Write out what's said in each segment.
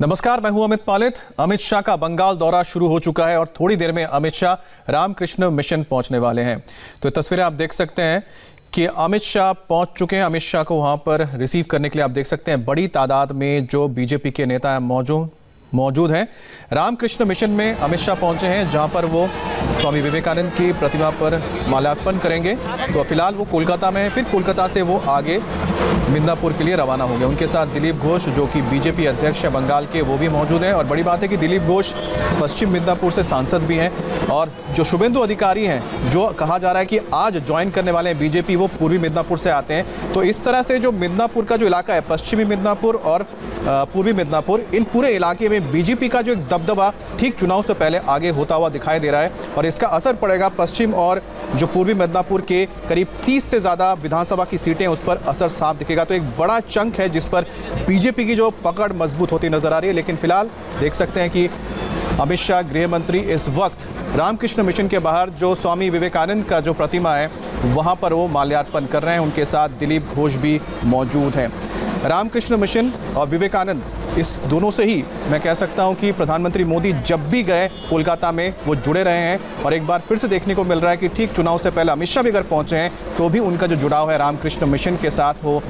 नमस्कार, मैं हूं अमित पालित। अमित शाह का बंगाल दौरा शुरू हो चुका है और थोड़ी देर में अमित शाह रामकृष्ण मिशन पहुंचने वाले हैं। तो तस्वीरें आप देख सकते हैं कि अमित शाह पहुंच चुके हैं। अमित शाह को वहां पर रिसीव करने के लिए आप देख सकते हैं बड़ी तादाद में जो बीजेपी के नेता मौजूद हैं। रामकृष्ण मिशन में अमित शाह पहुंचे हैं, जहां पर वो स्वामी विवेकानंद की प्रतिमा पर माल्यार्पण करेंगे। तो फिलहाल वो कोलकाता में है, फिर कोलकाता से वो आगे मिदनापुर के लिए रवाना हो गए। उनके साथ दिलीप घोष, जो कि बीजेपी अध्यक्ष है बंगाल के, वो भी मौजूद हैं। और बड़ी बात है कि दिलीप घोष पश्चिम मिदनापुर से सांसद भी हैं। और जो शुभेंदु अधिकारी हैं, जो कहा जा रहा है कि आज ज्वाइन करने वाले हैं बीजेपी, वो पूर्वी मिदनापुर से आते हैं। तो इस तरह से जो मिदनापुर का जो इलाका है, पश्चिमी मिदनापुर और पूर्वी मिदनापुर, इन पूरे इलाके में बीजेपी का जो एक दबदबा ठीक चुनाव से पहले आगे होता हुआ दिखाई दे रहा है। और इसका असर पड़ेगा पश्चिम और जो पूर्वी मिदनापुर के करीब 30 से ज़्यादा विधानसभा की सीटें, उस पर असर साफ दिखेगा। तो एक बड़ा चंक है जिस पर बीजेपी की जो पकड़ मजबूत होती नजर आ रही है। लेकिन फिलहाल देख सकते हैं कि अमित शाह गृह मंत्री इस वक्त रामकृष्ण मिशन के बाहर जो स्वामी विवेकानंद का जो प्रतिमा है वहां पर वो माल्यार्पण कर रहे हैं। उनके साथ दिलीप घोष भी मौजूद हैं। रामकृष्ण मिशन और विवेकानंद, इस दोनों से ही मैं कह सकता हूं कि प्रधानमंत्री मोदी जब भी गए कोलकाता में वो जुड़े रहे हैं। और एक बार फिर से देखने को मिल रहा है कि ठीक चुनाव से पहले अमित शाह भी अगर पहुंचे हैं तो भी उनका जो जुड़ाव है रामकृष्ण मिशन के साथ हो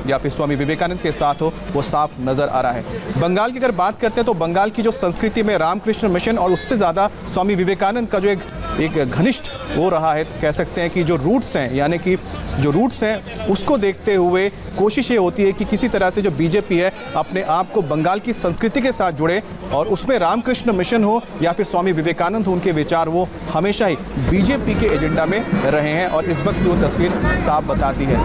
या फिर स्वामी विवेकानंद के साथ हो, वो साफ नज़र आ रहा है। बंगाल की अगर बात करते हैं तो बंगाल की जो संस्कृति में रामकृष्ण मिशन और उससे ज़्यादा स्वामी विवेकानंद का जो एक घनिष्ठ हो रहा है, कह सकते हैं कि जो रूट्स हैं, यानी कि जो रूट्स हैं उसको देखते हुए कोशिश ये होती है कि किसी तरह से जो बीजेपी है अपने आप को बंगाल की संस्कृति के साथ जुड़े, और उसमें रामकृष्ण मिशन हो या फिर स्वामी विवेकानंद हो, उनके विचार वो हमेशा ही बीजेपी के एजेंडा में रहे हैं। और इस वक्त वो तस्वीर साफ बताती है।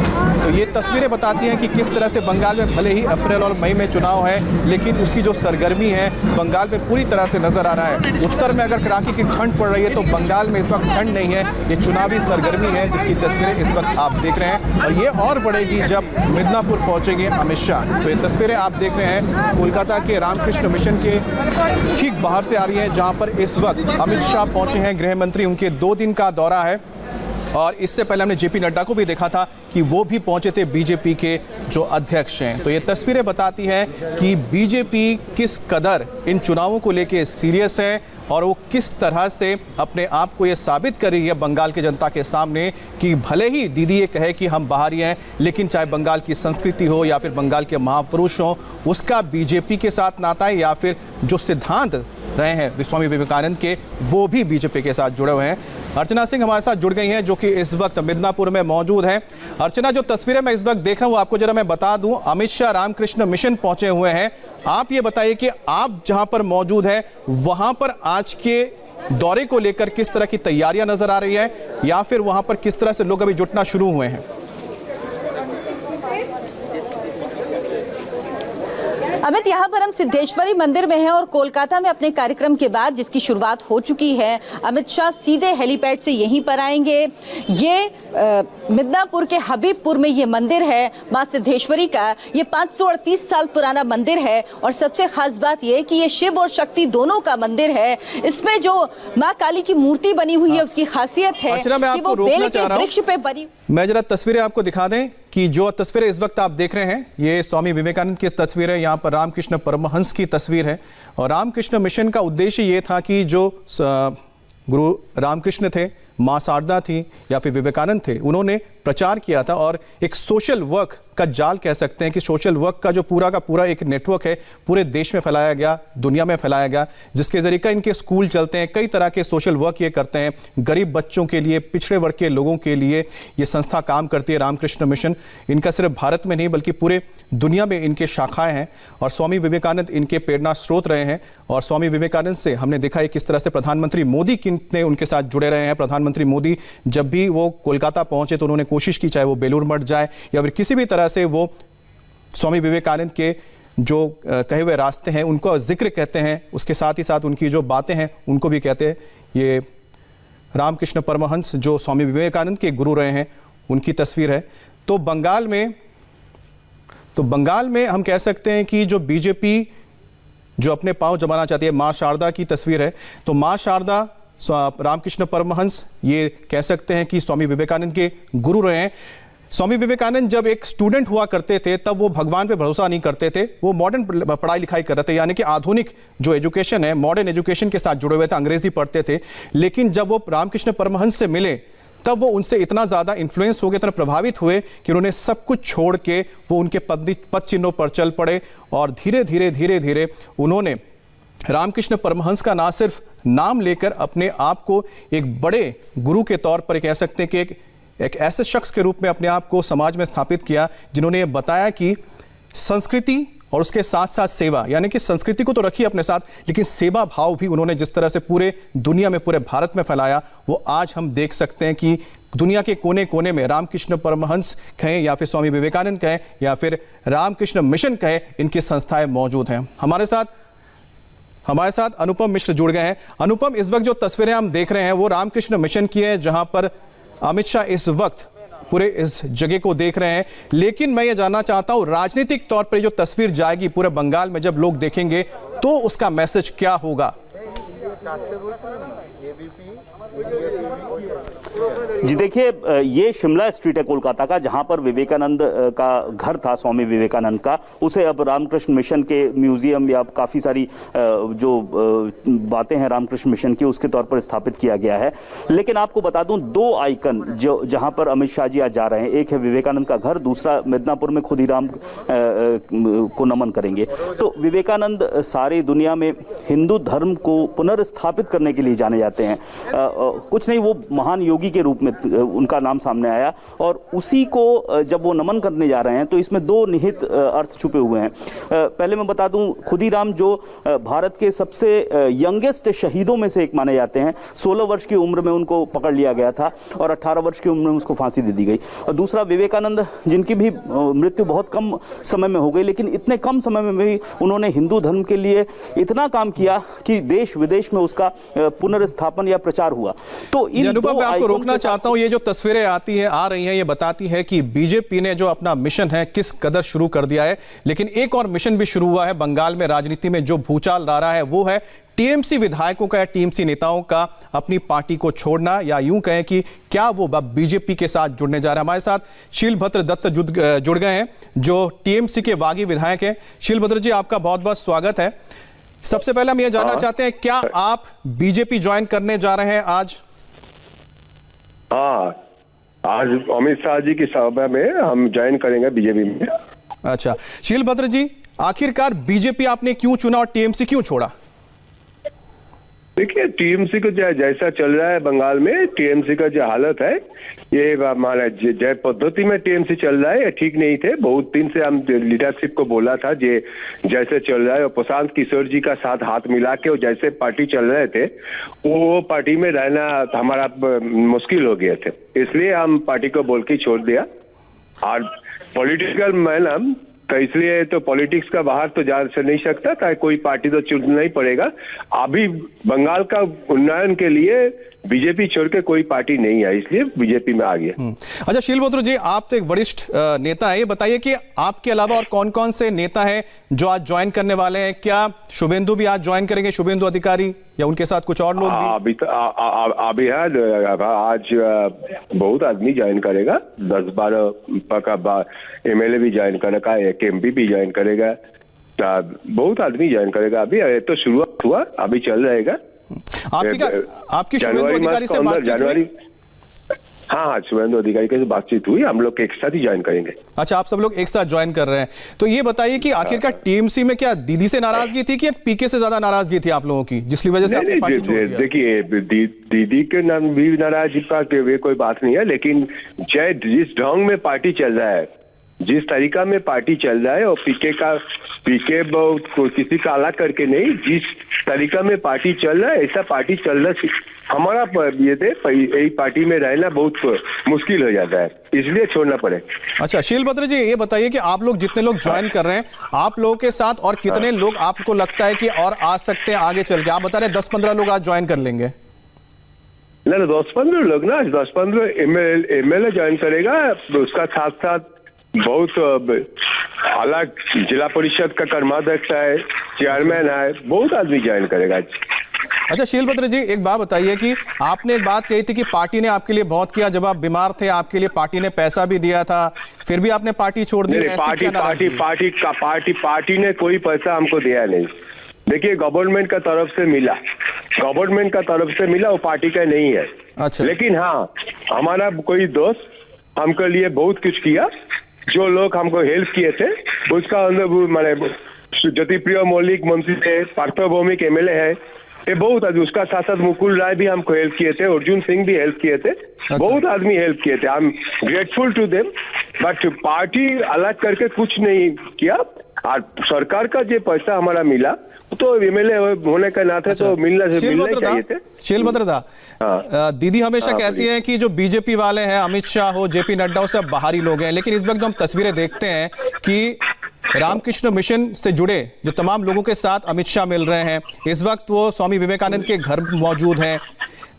तो ये तस्वीरें बताती हैं कि किस तरह से बंगाल में भले ही अप्रैल और मई में चुनाव है, लेकिन उसकी जो सरगर्मी है बंगाल में पूरी तरह से नजर आ रहा है। उत्तर में अगर कड़ाके की ठंड पड़ रही है तो बंगाल में इस वक्त ठंड नहीं है, ये चुनावी सरगर्मी है जिसकी तस्वीरें इस वक्त आप देख रहे हैं। और ये और बढ़ेगी जब मिदनापुर पहुंचेंगे अमित शाह। तो ये तस्वीरें आप देख रहे हैं कोलकाता के रामकृष्ण मिशन के ठीक बाहर से आ रही है, जहां पर इस वक्त अमित शाह पहुंचे हैं गृह मंत्री। उनके 2 दिन का दौरा है। और इससे पहले हमने जेपी नड्डा को भी देखा था कि वो भी पहुंचे थे, बीजेपी के जो अध्यक्ष हैं। तो ये तस्वीरें बताती हैं कि बीजेपी किस कदर इन चुनावों को लेके सीरियस है और वो किस तरह से अपने आप को ये साबित कर रही है बंगाल की जनता के सामने कि भले ही दीदी ये कहे कि हम बाहरी हैं, लेकिन चाहे बंगाल की संस्कृति हो या फिर बंगाल के महापुरुष हों, उसका बीजेपी के साथ नाता है, या फिर जो सिद्धांत रहे हैं स्वामी विवेकानंद के, वो भी बीजेपी के साथ जुड़े हुए हैं। अर्चना सिंह हमारे साथ जुड़ गई हैं, जो कि इस वक्त मिदनापुर में मौजूद हैं। अर्चना, जो तस्वीरें मैं इस वक्त देख रहा हूँ, आपको जरा मैं बता दूं, अमित शाह रामकृष्ण मिशन पहुंचे हुए हैं। आप ये बताइए कि आप जहां पर मौजूद हैं वहां पर आज के दौरे को लेकर किस तरह की तैयारियां नजर आ रही है, या फिर वहां पर किस तरह से लोग अभी जुटना शुरू हुए हैं? अमित, यहाँ पर हम सिद्धेश्वरी मंदिर में हैं और कोलकाता में अपने कार्यक्रम के बाद, जिसकी शुरुआत हो चुकी है, अमित शाह सीधे हेलीपैड से यहीं पर आएंगे। ये मिदनापुर के हबीबपुर में ये मंदिर है मां सिद्धेश्वरी का। ये 538 साल पुराना मंदिर है और सबसे खास बात ये कि ये शिव और शक्ति दोनों का मंदिर है। इसमें जो मां काली की मूर्ति बनी हुई है उसकी खासियत है कि वो बेल के वृक्ष पे बनी। मैं जरा तस्वीरें आपको दिखा दें कि जो तस्वीरें इस वक्त आप देख रहे हैं ये स्वामी विवेकानंद की तस्वीर है। यहाँ पर रामकृष्ण परमहंस की तस्वीर है। और रामकृष्ण मिशन का उद्देश्य ये था कि जो गुरु रामकृष्ण थे, माँ शारदा थी या फिर विवेकानंद थे, उन्होंने प्रचार किया था। और एक सोशल वर्क का जाल कह सकते हैं कि सोशल वर्क का जो पूरा का पूरा एक नेटवर्क है पूरे देश में फैलाया गया, दुनिया में फैलाया गया, जिसके जरिए इनके स्कूल चलते हैं, कई तरह के सोशल वर्क ये करते हैं। गरीब बच्चों के लिए, पिछड़े वर्ग के लोगों के लिए ये संस्था काम करती है रामकृष्ण मिशन। इनका सिर्फ भारत में नहीं बल्कि पूरे दुनिया में इनके शाखाएं हैं। और स्वामी विवेकानंद इनके प्रेरणा स्रोत रहे हैं। और स्वामी विवेकानंद से हमने देखा है किस तरह से प्रधानमंत्री मोदी कितने उनके साथ जुड़े रहे हैं। प्रधानमंत्री मोदी जब भी वो कोलकाता पहुंचे तो उन्होंने कोशिश की, चाहे वो बेलूर मठ जाए या फिर किसी भी तरह से वो स्वामी विवेकानंद के जो कहे हुए रास्ते हैं उनको जिक्र कहते हैं, उसके साथ ही साथ उनकी जो बातें हैं उनको भी कहते हैं। ये रामकृष्ण परमहंस जो स्वामी विवेकानंद के गुरु रहे हैं उनकी तस्वीर है। तो बंगाल में हम कह सकते हैं कि जो बीजेपी जो अपने पांव जमाना चाहती है, माँ शारदा की तस्वीर है। तो माँ शारदा, रामकृष्ण परमहंस, ये कह सकते हैं कि स्वामी विवेकानंद के गुरु रहे हैं। स्वामी विवेकानंद जब एक स्टूडेंट हुआ करते थे तब वो भगवान पे भरोसा नहीं करते थे, वो मॉडर्न पढ़ाई लिखाई कर रहे थे, यानी कि आधुनिक जो एजुकेशन है, मॉडर्न एजुकेशन के साथ जुड़े हुए थे, अंग्रेजी पढ़ते थे। लेकिन जब वो रामकृष्ण परमहंस से मिले तब वो उनसे इतना ज़्यादा इन्फ्लुएंस हो गए, इतना प्रभावित हुए कि उन्होंने सब कुछ छोड़ के वो उनके पद चिन्हों पर चल पड़े और धीरे धीरे उन्होंने रामकृष्ण परमहंस का ना सिर्फ नाम लेकर अपने आप को एक बड़े गुरु के तौर पर कह सकते हैं कि एक ऐसे शख्स के रूप में अपने आप को समाज में स्थापित किया जिन्होंने ये बताया कि संस्कृति और उसके साथ साथ सेवा, यानी कि संस्कृति को तो रखी अपने साथ, लेकिन सेवा भाव भी उन्होंने जिस तरह से पूरे दुनिया में, पूरे भारत में फैलाया, वो आज हम देख सकते हैं कि दुनिया के कोने कोने में रामकृष्ण परमहंस कहें या फिर स्वामी विवेकानंद कहें या फिर रामकृष्ण मिशन कहें, इनकी संस्थाएं मौजूद हैं। हमारे साथ अनुपम मिश्र जुड़ गए हैं। अनुपम, इस वक्त जो तस्वीरें हम देख रहे हैं वो रामकृष्ण मिशन की है, जहां पर अमित शाह इस वक्त पूरे इस जगह को देख रहे हैं। लेकिन मैं ये जानना चाहता हूं, राजनीतिक तौर पर जो तस्वीर जाएगी पूरे बंगाल में, जब लोग देखेंगे तो उसका मैसेज क्या होगा? जी देखिए, ये शिमला स्ट्रीट है कोलकाता का, जहां पर विवेकानंद का घर था, स्वामी विवेकानंद का। उसे अब रामकृष्ण मिशन के म्यूजियम या काफ़ी सारी जो बातें हैं रामकृष्ण मिशन की, उसके तौर पर स्थापित किया गया है। लेकिन आपको बता दूं, दो आइकन जो जहां पर अमित शाह जी आज जा रहे हैं, एक है विवेकानंद का घर, दूसरा मिदनापुर में खुदीराम को नमन करेंगे। तो विवेकानंद सारी दुनिया में हिंदू धर्म को पुनर्स्थापित करने के लिए जाने जाते हैं। कुछ नहीं, वो महान योगी के रूप में उनका नाम सामने आया, और उसी को जब वो नमन करने जा रहे हैं तो इसमें दो निहित अर्थ छुपे हुए हैं। पहले मैं बता दूं, खुदीराम जो भारत के सबसे यंगेस्ट शहीदों में से एक माने जाते हैं, 16 वर्ष की उम्र में उनको पकड़ लिया गया था और 18 वर्ष की उम्र में उसको फांसी दे दी गई। और दूसरा विवेकानंद, जिनकी भी मृत्यु बहुत कम समय में हो गई, लेकिन इतने कम समय में भी उन्होंने हिंदू धर्म के लिए इतना काम किया कि देश विदेश में उसका पुनर्स्थापन या प्रचार हुआ। तो इन अनुपम, मैं आपको रोकना चाहता हूं, ये जो तस्वीरें आ रही हैं, ये बताती है कि बीजेपी ने जो अपना मिशन है किस कदर शुरू कर दिया है। लेकिन एक और मिशन भी शुरू हुआ है बंगाल में, राजनीति में जो भूचाल ला रहा है वो है टीएमसी विधायकों का या टीएमसी नेताओं का अपनी पार्टी को छोड़ना, या यूं कहें कि क्या वो बीजेपी के साथ जुड़ने जा रहे हैं। हमारे साथ शीलभद्र दत्त जुड़ गए हैं जो टीएमसी के बागी विधायक हैं। शीलभद्र जी, आपका बहुत बहुत स्वागत है। सबसे पहले हम ये जानना चाहते हैं, क्या आप बीजेपी ज्वाइन करने जा रहे हैं आज? हाँ, आज अमित शाह जी की सभा में हम ज्वाइन करेंगे बीजेपी में। अच्छा, शीलभद्र जी, आखिरकार बीजेपी आपने क्यों चुना और टीएमसी क्यों छोड़ा? देखिए, टीएमसी को जैसा चल रहा है बंगाल में, टीएमसी का जो हालत है, ये हमारा जय पद्धति में टीएमसी चल रहा है, ये ठीक नहीं थे। बहुत दिन से हम लीडरशिप को बोला था जे जैसे चल रहा है, और प्रशांत किशोर जी का साथ हाथ मिला के और जैसे पार्टी चल रहे थे, वो पार्टी में रहना हमारा मुश्किल हो गए थे। इसलिए हम पार्टी को बोल के छोड़ दिया। और पॉलिटिकल मैन हम तो इसलिए तो पॉलिटिक्स का बाहर तो जा नहीं सकता था, कोई पार्टी तो चुनना ही पड़ेगा। अभी बंगाल का उन्नयन के लिए बीजेपी छोड़ के कोई पार्टी नहीं है, इसलिए बीजेपी में आ गया। अच्छा शीलभद्र जी, आप तो एक वरिष्ठ नेता है, ये बताइए कि आपके अलावा और कौन कौन से नेता हैं जो आज ज्वाइन करने वाले हैं? क्या शुभेंदु भी आज ज्वाइन करेंगे, शुभेंदु अधिकारी, या उनके साथ कुछ और लोग भी? अभी आज बहुत आदमी ज्वाइन करेगा, 10-12 एमएलए भी ज्वाइन करेगा, एक एमपी भी ज्वाइन करेगा, बहुत आदमी ज्वाइन करेगा। अभी तो शुरुआत हुआ, अभी चल रहेगा। आपकी शुभेंदु अधिकारी से बातचीत हुई? हाँ, शुभेंदु अधिकारी से बातचीत हुई, हम लोग एक साथ ही ज्वाइन करेंगे। अच्छा, आप सब लोग एक साथ ज्वाइन कर रहे हैं। तो ये बताइए कि आखिरकार टीएमसी में क्या दीदी से नाराजगी थी कि पीके से ज्यादा नाराजगी थी आप लोगों की, जिसकी वजह से आपने पार्टी छोड़ दिया? देखिए, दीदी के नाम भी नाराजगी का कोई बात नहीं है, लेकिन जिस ढंग में पार्टी चल रहा है, जिस तरीका में पार्टी चल रहा है, और पीके किसी का अलग करके नहीं, जिस तरीका में पार्टी चल रहा है, ऐसा पार्टी चल रहा, हमारा ये थे यही पार्टी में रहना बहुत मुश्किल हो जाता है, इसलिए छोड़ना पड़े। अच्छा शीलभद्र जी, ये बताइए कि आप लोग जितने लोग ज्वाइन कर रहे हैं, आप लोगों के साथ और कितने लोग आपको लगता है कि और आ सकते हैं आगे चल के? आप बता रहे 10-15 लोग आज ज्वाइन कर लेंगे। ना 10-15 लोग ना, 10-15 एमएलए ज्वाइन करेगा, उसका साथ साथ बहुत अलग जिला परिषद का कर्माध्यक्ष है, चेयरमैन है, बहुत आदमी ज्वाइन करेगा। अच्छा शीलभद्र जी, एक बात बताइए कि आपने एक बात कही थी कि पार्टी ने आपके लिए बहुत किया, जब आप बीमार थे आपके लिए पार्टी ने पैसा भी दिया था, फिर भी आपने पार्टी छोड़ दी। पार्टी ने कोई पैसा हमको दिया नहीं। देखिए, गवर्नमेंट का तरफ से मिला, वो पार्टी का नहीं है। अच्छा। लेकिन हाँ, हमारा कोई दोस्त हमके लिए बहुत कुछ किया, जो लोग हमको हेल्प किए थे उसका अंदर माने ज्योतिप्रिय मौलिक मंत्री थे, पार्थ भौमिक एमएलए है, ये बहुत आदमी, उसका साथ साथ मुकुल राय भी हमको हेल्प किए थे, अर्जुन सिंह भी हेल्प किए थे। अच्छा। बहुत आदमी हेल्प किए थे। I am grateful to them, but party अलग करके कुछ नहीं किया। और सरकार का जो पैसा हमारा मिला तो एमएलए होने का नाते तो मिलना चाहिए थे। शीलभद्र दा, दीदी हमेशा कहती हैं कि जो बीजेपी वाले हैं, अमित शाह हो, जेपी नड्डा हो, सब बाहरी लोग हैं, लेकिन इस वक्त जो हम तस्वीरें देखते हैं कि रामकृष्ण मिशन से जुड़े जो तमाम लोगों के साथ अमित शाह मिल रहे हैं, इस वक्त वो स्वामी विवेकानंद के घर मौजूद हैं,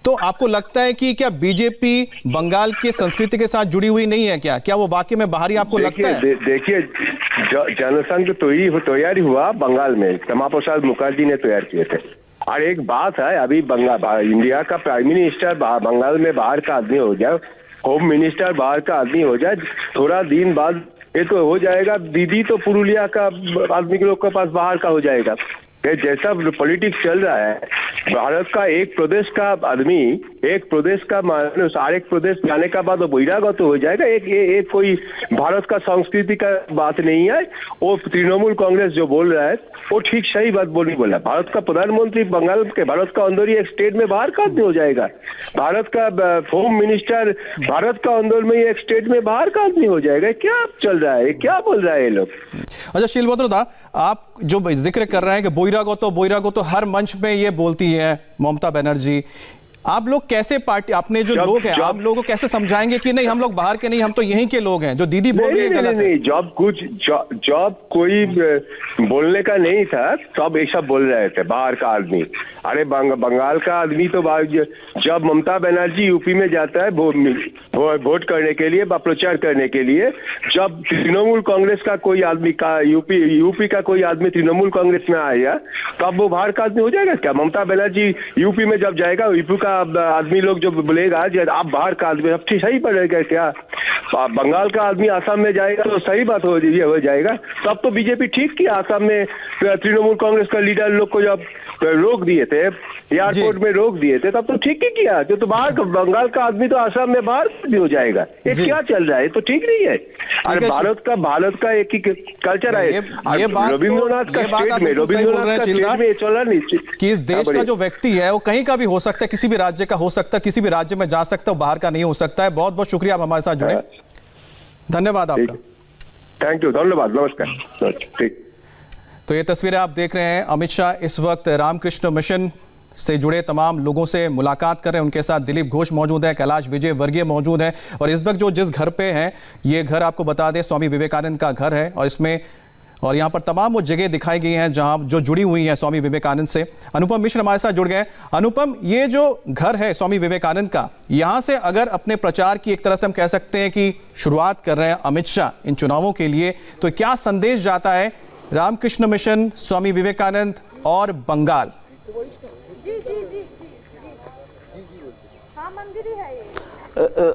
तो आपको लगता है कि क्या बीजेपी बंगाल के संस्कृति के साथ जुड़ी हुई नहीं है? क्या वो वाकई में बाहरी आपको लगता है? देखिए, जनसंघ तैयारी हुआ बंगाल में, क्षमा प्रसाद मुखर्जी ने तैयार किए थे। और एक बात है, अभी इंडिया का प्राइम मिनिस्टर बंगाल में बाहर का आदमी हो जाए, होम मिनिस्टर बाहर का आदमी हो जाए, थोड़ा दिन बाद ये तो हो जाएगा। दीदी तो पुरुलिया का आदमी के लोग के पास बाहर का हो जाएगा। जैसा पॉलिटिक्स चल रहा है, भारत का एक प्रदेश का आदमी एक प्रदेश का आरेक प्रदेश जाने का बाद वो बहिरागत हो जाएगा। एक कोई भारत का संस्कृति का बात नहीं है। वो तृणमूल कांग्रेस जो बोल रहा है वो ठीक सही बात बोला। भारत का प्रधानमंत्री बंगाल के, भारत का अंदर ही एक स्टेट में बाहर का आदमी हो जाएगा। भारत का होम मिनिस्टर भारत का अंदर में एक स्टेट में बाहर का आदमी हो जाएगा। क्या चल रहा है, क्या बोल रहा है ये लोग? अच्छा शीलभद्र दा, आप जो जिक्र कर रहे हैं कि बोइरागोतो हर मंच में ये बोलती है ममता बनर्जी, आप लोग कैसे पार्टी, अपने जो लोग हैं आप लोगों को कैसे समझाएंगे कि नहीं हम लोग बाहर के नहीं, हम तो यहीं के लोग हैं? जो दीदी बोल रही है गलत है। जब कोई बोलने का नहीं था तब ऐसा बोल रहे थे बाहर का आदमी। अरे बंगाल का आदमी तो जब ममता बनर्जी यूपी में जाता है वोट करने के लिए, प्रचार करने के लिए, जब तृणमूल कांग्रेस का कोई आदमी का यूपी का कोई आदमी तृणमूल कांग्रेस में आएगा तब वो बाहर का आदमी हो जाएगा क्या? ममता बनर्जी यूपी में जब जाएगा, यूपी का आदमी लोग जो बोलेगा आप बाहर का आदमी, अब सही पड़ेगा क्या? बंगाल का आदमी आसाम में जाएगा तो सही बात हो जाएगा। तब तो बीजेपी ठीक किया, आसाम में तृणमूल कांग्रेस का लीडर लोग को जब रोक दिए थे, एयरपोर्ट में रोक दिए थे, तब तो ठीक ही किया। जो तो बाहर बंगाल का आदमी तो आसाम में बाहर भी हो जाएगा। ये क्या चल रहा है? तो ठीक नहीं है। अरे भारत का एक ही कल्चर है। रविंद्रनाथ का स्टेट में चला नहीं कि इस देश का जो व्यक्ति है वो कहीं का भी हो सकता है, किसी भी राज्य का हो सकता है, किसी भी राज्य में जा सकता है, बाहर का नहीं हो सकता है। बहुत बहुत शुक्रिया आप हमारे साथ जुड़े, धन्यवाद आपका। थैंक यू, धन्यवाद, नमस्कार। ठीक। तो ये तस्वीरें आप देख रहे हैं, अमित शाह इस वक्त रामकृष्ण मिशन से जुड़े तमाम लोगों से मुलाकात कर रहे हैं। उनके साथ दिलीप घोष मौजूद है, कैलाश विजयवर्गीय मौजूद है, और इस वक्त जो जिस घर पे हैं, ये घर आपको बता दें स्वामी विवेकानंद का घर है, और इसमें और यहाँ पर तमाम वो जगह दिखाई गई हैं जहाँ जो जुड़ी हुई हैं स्वामी विवेकानंद से। अनुपम मिश्र हमारे साथ जुड़ गए। अनुपम, ये जो घर है स्वामी विवेकानंद का, यहाँ से अगर अपने प्रचार की एक तरह से हम कह सकते हैं कि शुरुआत कर रहे हैं अमित शाह इन चुनावों के लिए, तो क्या संदेश जाता है रामकृष्ण मिशन, स्वामी विवेकानंद और बंगाल?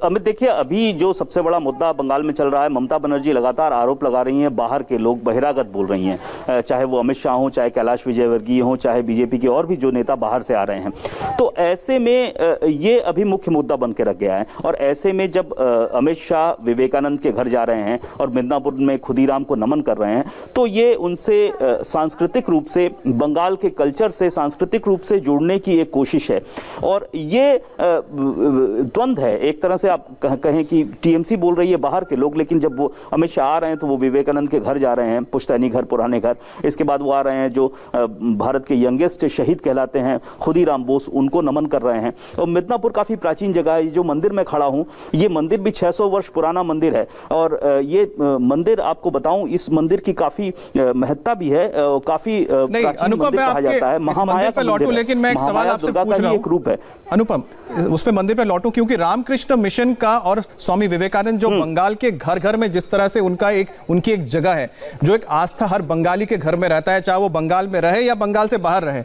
अमित, देखिए, अभी जो सबसे बड़ा मुद्दा बंगाल में चल रहा है, ममता बनर्जी लगातार आरोप लगा रही हैं, बाहर के लोग बहिरागत बोल रही हैं, चाहे वो अमित शाह हो, चाहे कैलाश विजयवर्गीय हो, चाहे बीजेपी के और भी जो नेता बाहर से आ रहे हैं। तो ऐसे में ये अभी मुख्य मुद्दा बन के रख गया है। और ऐसे में जब अमित शाह विवेकानंद के घर जा रहे हैं और मिदनापुर में खुदीराम को नमन कर रहे हैं, तो ये उनसे सांस्कृतिक रूप से, बंगाल के कल्चर से सांस्कृतिक रूप से जुड़ने की एक कोशिश है। और ये द्वंद्व है, एक तरह से आप कहें कि टीएमसी बोल रही है बाहर के लोग, लेकिन जब वो अमित शाह आ रहे हैं तो वो विवेकानंद के घर जा रहे हैं, पुश्तैनी घर, पुराने घर। इसके बाद वो आ रहे हैं जो भारत के यंगेस्ट शहीद कहलाते हैं खुदीराम बोस, उनको नमन कर रहे हैं। और मिदनापुर काफी प्राचीन जगह है। जो मंदिर में खड़ा हूं, ये मंदिर भी 600 वर्ष पुराना मंदिर है। और ये मंदिर, आपको बताऊं, इस मंदिर की काफी महत्ता भी है, काफी प्राचीन मंदिर कहा जाता है। महामाया का मंदिर है, लेकिन मैं एक सवाल आपसे पूछ रहा हूं, एक रूप है। अनुपम, उस पे मंदिर पे लौटूं, क्योंकि रामकृष्ण मिशन का और स्वामी विवेकानंद जो बंगाल के घर घर में जिस तरह से उनकी एक जगह है, जो एक आस्था हर बंगाली के घर में रहता है, चाहे वो बंगाल में रहे या बंगाल से बाहर रहे,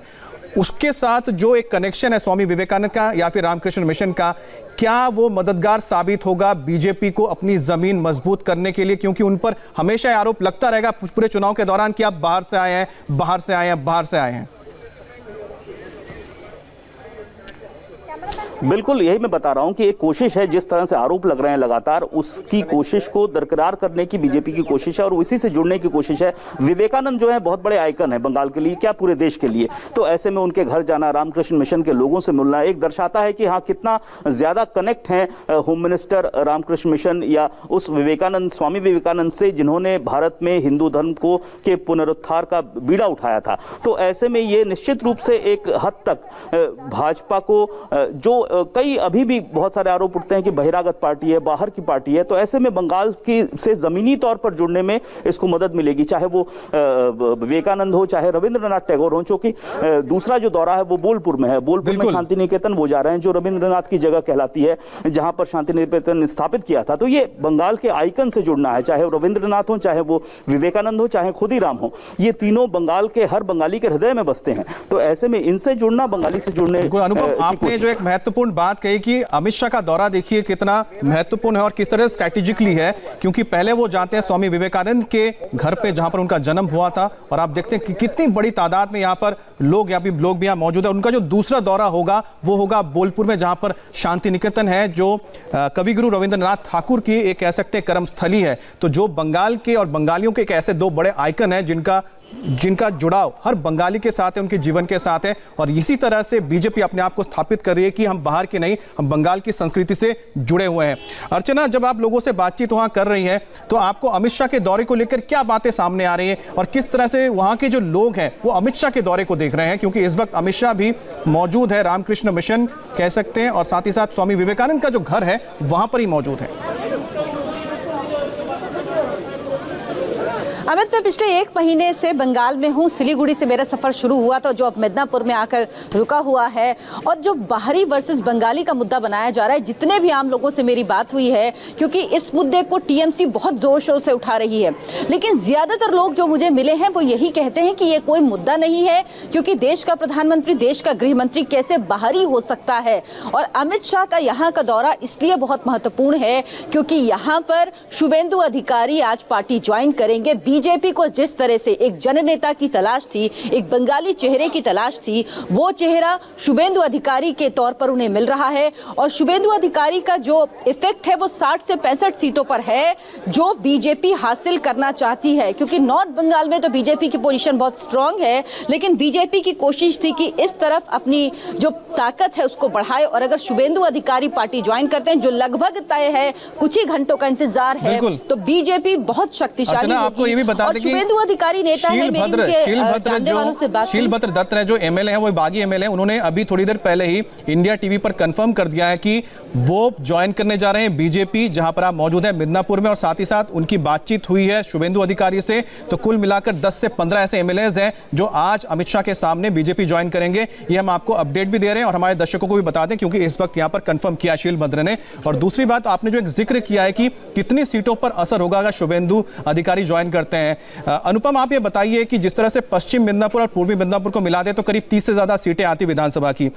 उसके साथ जो एक कनेक्शन है स्वामी विवेकानंद का या फिर रामकृष्ण मिशन का, क्या वो मददगार साबित होगा बीजेपी को अपनी जमीन मजबूत करने के लिए? क्योंकि उन पर हमेशा आरोप लगता रहेगा पूरे चुनाव के दौरान कि आप बाहर से आए हैं, बाहर से आए हैं, बाहर से आए हैं। बिल्कुल, यही मैं बता रहा हूं कि एक कोशिश है, जिस तरह से आरोप लग रहे हैं लगातार, उसकी कोशिश को दरकिरार करने की बीजेपी की कोशिश है और उसी से जुड़ने की कोशिश है। विवेकानंद जो है बहुत बड़े आइकन है बंगाल के लिए, क्या पूरे देश के लिए। तो ऐसे में उनके घर जाना, रामकृष्ण मिशन के लोगों से मिलना एक दर्शाता है कि हाँ, कितना ज्यादा कनेक्ट है होम मिनिस्टर रामकृष्ण मिशन या उस विवेकानंद, स्वामी विवेकानंद से, जिन्होंने भारत में हिंदू धर्म को के पुनरुद्धार का बीड़ा उठाया था। तो ऐसे में ये निश्चित रूप से एक हद तक भाजपा को, जो कई अभी भी बहुत सारे आरोप उठते हैं कि बहिरागत पार्टी है, बाहर की पार्टी है, तो ऐसे में बंगाल की से जमीनी तौर पर जुड़ने में इसको मदद मिलेगी, चाहे वो विवेकानंद हो, चाहे रविंद्रनाथ टैगोर हो। चूंकि दूसरा जो दौरा है वो बोलपुर में है, बोलपुर में शांति निकेतन वो जा रहे हैं, जो रविंद्रनाथ की जगह कहलाती है, जहां पर शांति निकेतन स्थापित किया था। तो ये बंगाल के आइकन से जुड़ना है, चाहे वो रविंद्रनाथ हो, चाहे वो विवेकानंद हो, चाहे खुदीराम हो, ये तीनों बंगाल के हर बंगाली के हृदय में बसते हैं। तो ऐसे में इनसे जुड़ना, बंगाली से जुड़ने। अनुपम, आपने जो एक महत्वपूर्ण बात कही कि अमित शाह का दौरा देखिए कितना महत्वपूर्ण है और किस तरह स्ट्रैटेजिकली है, क्योंकि पहले वो जाते हैं स्वामी विवेकानंद के घर पे जहां पर उनका जन्म हुआ था, और आप देखते हैं कि कितनी बड़ी तादाद में यहां पर लोग भी यहां मौजूद है। उनका जो दूसरा दौरा होगा वो होगा बोलपुर में, जहां पर शांति निकेतन है, जो कविगुरु रविंद्रनाथ ठाकुर की एक कह सकते हैं कर्मस्थली है। तो जो बंगाल के और बंगालियों के एक ऐसे दो बड़े आइकन है जिनका जुड़ाव हर बंगाली के साथ है, उनके जीवन के साथ है, और इसी तरह से बीजेपी अपने आप को स्थापित कर रही है कि हम बाहर के नहीं, हम बंगाल की संस्कृति से जुड़े हुए हैं। अर्चना, जब आप लोगों से बातचीत वहां कर रही हैं तो आपको अमित शाह के दौरे को लेकर क्या बातें सामने आ रही हैं और किस तरह से वहां के जो लोग हैं वो अमित शाह के दौरे को देख रहे हैं? क्योंकि इस वक्त अमित शाह भी मौजूद है, रामकृष्ण मिशन कह सकते हैं, और साथ ही साथ स्वामी विवेकानंद का जो घर है वहां पर ही मौजूद है। अमित, मैं पिछले 1 महीने से बंगाल में हूँ। सिलीगुड़ी से मेरा सफर शुरू हुआ था, जो अब मिदनापुर में आकर रुका हुआ है। और जो बाहरी वर्सेस बंगाली का मुद्दा बनाया जा रहा है, जितने भी आम लोगों से मेरी बात हुई है, क्योंकि इस मुद्दे को टीएमसी बहुत जोर शोर से उठा रही है, लेकिन ज्यादातर लोग जो मुझे मिले हैं वो यही कहते हैं कि ये कोई मुद्दा नहीं है, क्योंकि देश का प्रधानमंत्री, देश का गृह मंत्री कैसे बाहरी हो सकता है। और अमित शाह का यहाँ का दौरा इसलिए बहुत महत्वपूर्ण है क्योंकि यहाँ पर शुभेंदु अधिकारी आज पार्टी ज्वाइन करेंगे। बीजेपी को जिस तरह से एक जननेता की तलाश थी, एक बंगाली चेहरे की तलाश थी, वो चेहरा शुभेंदु अधिकारी के तौर पर उन्हें मिल रहा है। और शुभेंदु अधिकारी का जो इफेक्ट है वो 60 से 65 सीटों पर है, जो बीजेपी हासिल करना चाहती है। क्योंकि नॉर्थ बंगाल में तो बीजेपी की पोजीशन बहुत स्ट्रांग है, लेकिन बीजेपी की कोशिश थी कि इस तरफ अपनी जो ताकत है उसको बढ़ाए। और अगर शुभेंदु अधिकारी पार्टी ज्वाइन करते हैं, जो लगभग तय है, कुछ ही घंटों का इंतजार है, तो बीजेपी बहुत शक्तिशाली होगी। आपको ये भी बता दें कि शुभेंदु अधिकारी नेता है, शीलभद्र दत्त ने जो एमएलए हैं, वो बागी एमएलए, उन्होंने अभी थोड़ी देर पहले ही इंडिया टीवी पर कंफर्म कर दिया है कि वो ज्वाइन करने जा रहे हैं बीजेपी, जहां पर आप मौजूद हैं मिदनापुर में, और साथ ही साथ उनकी बातचीत हुई है शुभेंदु अधिकारी से। तो कुल मिलाकर 10 से 15 ऐसे एमएलएज हैं जो आज अमित शाह के सामने बीजेपी ज्वाइन करेंगे। ये हम आपको अपडेट भी दे रहे हैं और हमारे दर्शकों को भी बता दें, क्योंकि इस वक्त यहां पर कंफर्म किया शीलभद्र ने। और दूसरी बात, आपने जो एक जिक्र किया है कि कितनी सीटों पर असर होगा अगर शुभेंदु अधिकारी ज्वाइन करते हैं। अनुपम, आप ये बताइए कि जिस तरह से पश्चिम मिदनापुर और पूर्वी मिदनापुर को मिला दे तो करीब 30 से ज्यादा सीटें आती विधानसभा की।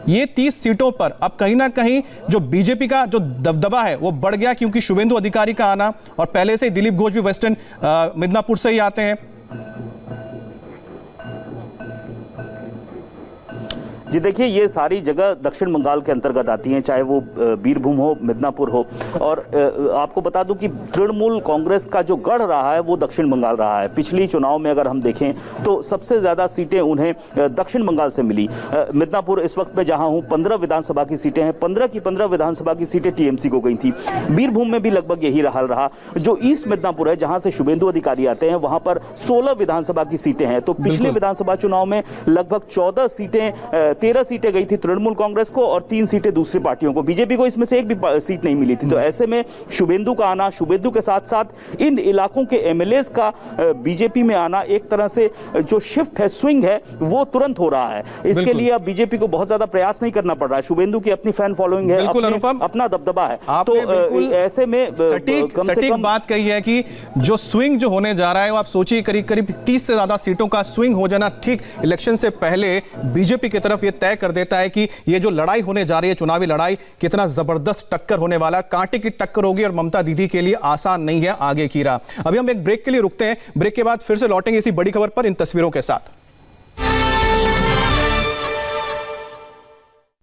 ये 30 सीटों पर अब कहीं ना कहीं जो बीजेपी का जो दबदबा है वो बढ़ गया, क्योंकि शुभेंदु अधिकारी का आना, और पहले से दिलीप घोष भी वेस्टर्न मिदनापुर से ही आते हैं। जी देखिए, ये सारी जगह दक्षिण बंगाल के अंतर्गत आती हैं, चाहे वो बीरभूम हो, मिदनापुर हो। और आपको बता दूं कि तृणमूल कांग्रेस का जो गढ़ रहा है वो दक्षिण बंगाल रहा है। पिछली चुनाव में अगर हम देखें तो सबसे ज्यादा सीटें उन्हें दक्षिण बंगाल से मिली। मिदनापुर इस वक्त मैं जहां हूं, 15 विधानसभा की सीटें हैं, 15 की 15 विधानसभा की सीटें टीएमसी को गई थी। बीरभूम में भी लगभग यही हाल रहा। जो ईस्ट मिदनापुर है, जहां से शुभेंदु अधिकारी आते हैं, वहां पर 16 विधानसभा की सीटें हैं। तो पिछले विधानसभा चुनाव में लगभग 14 सीटें 13 सीटें गई थी तृणमूल कांग्रेस को और 3 सीटें दूसरी पार्टियों को। बीजेपी को इसमें से एक भी सीट नहीं मिली थी। तो ऐसे में शुभेंदु का आना, शुभेंदु के साथ साथ इन इलाकों के एमएलएस का बीजेपी में आना, एक तरह से जो शिफ्ट है, स्विंग है, वो तुरंत हो रहा है। इसके लिए अब बीजेपी को बहुत ज्यादा प्रयास नहीं करना पड़ रहा है। शुभेंदु की अपनी फैन फॉलोइंग है, अपना दबदबा है। तो ऐसे में सटीक बात कही है कि जो स्विंग जो होने जा रहा है, वो आप सोचिए करीब करीब 30 से ज्यादा सीटों का स्विंग हो जाना ठीक इलेक्शन से पहले बीजेपी की तरफ ये तय कर देता है कि ये जो लड़ाई होने जा रही है, चुनावी लड़ाई, कितना जबरदस्त टक्कर होने वाला, कांटे की टक्कर होगी और ममता दीदी के लिए आसान नहीं है आगे की राह। अभी हम एक ब्रेक के लिए रुकते हैं, ब्रेक के बाद फिर से लौटेंगे इसी बड़ी खबर पर इन तस्वीरों के साथ।